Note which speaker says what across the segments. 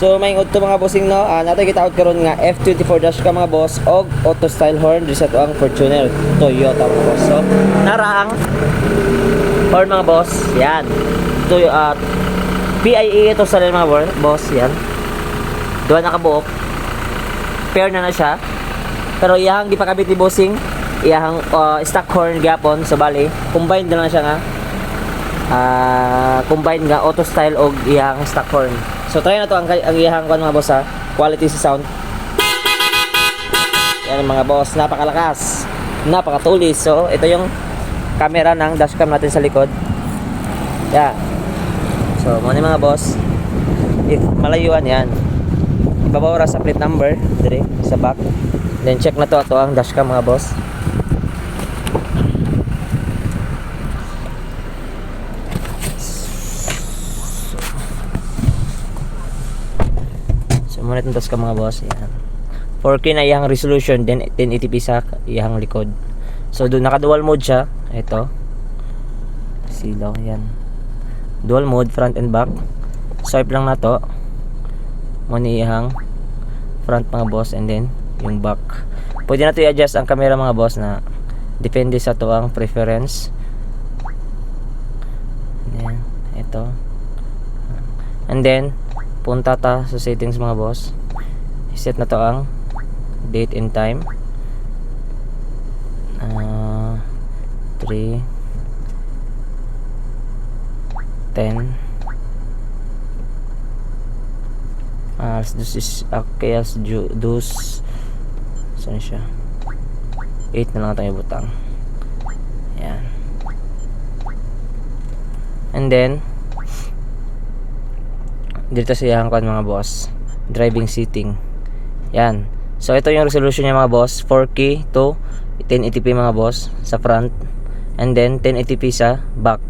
Speaker 1: So may to mga bossing no, natay kita out karon nga F24 dash ka mga boss og auto style horn di sa to ang Fortuner Toyota mga boss. So nara ang horn mga boss, yan. PIE ito sa mga boss, yan. Duha nakabuok. Pair na siya. Pero iyang di pa kabit ni bossing, iyang stock horn gyapon, so bali combined na lang siya nga. Combined nga auto style og iyang stock horn. So try na to ang iyang mga boss ha. Quality sa sound. Yan mga boss, napakalakas, napakatulis. So ito yung camera ng dashcam natin sa likod. Yeah. So mo ni mga boss, if malayuan yan, ibabawra sa plate number dire sa back. Then check na to ato ang dashcam mga boss. Muna itong task ka mga boss, yan. 4K na iyang resolution, then 1080p sa iyang likod. So doon naka dual mode siya. Ito silaw, yan. Dual mode, front and back. Swipe lang na to muna iyang front mga boss, and then yung back. Pwede na to i-adjust ang camera mga boss na depende sa to ang preference. Yan, ito. And then punta ta sa settings mga boss, set na to ang date and time, 3:10 dus is okay as dus saan siya 8 na lang tayo butang, yan. And then dito sa iyang kan mga boss, driving seating, yan. So ito yung resolution niya mga boss, 4K to 1080p mga boss sa front, and then 1080p sa back.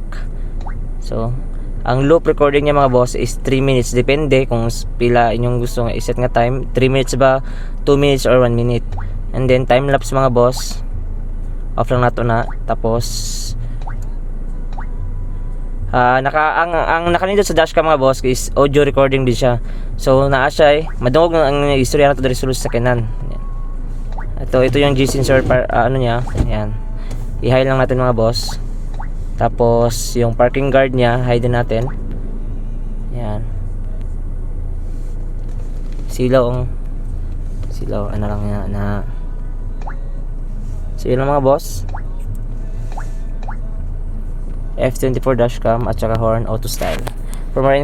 Speaker 1: So ang loop recording niya mga boss is 3 minutes, depende kung pila inyong gusto nga iset nga time, 3 minutes ba, 2 minutes or 1 minute. And then time lapse mga boss, off lang nato na. Tapos ang nakanindot sa dashcam mga boss is audio recording din siya. So naa siya madungog ang istorya nato diri sulod sa kanan. Ito yung G sensor ano niya, yan. I-high lang natin mga boss. Tapos yung parking guard niya, hide din natin. Yan. Silaw ano lang yan na. So yun lang mga boss. F24 dashcam at saka horn auto style. For more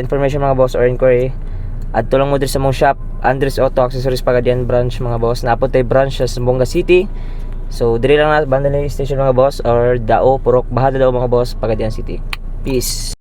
Speaker 1: information mga boss or inquiry, add to lang mo dito sa mong shop, Andres Auto Accessories Pagadian branch mga boss. Naapod tayo branch sa Zamboanga City. So diri lang na Bandali Station mga boss, or Dao Purok Bahada daw mga boss, Pagadian City. Peace.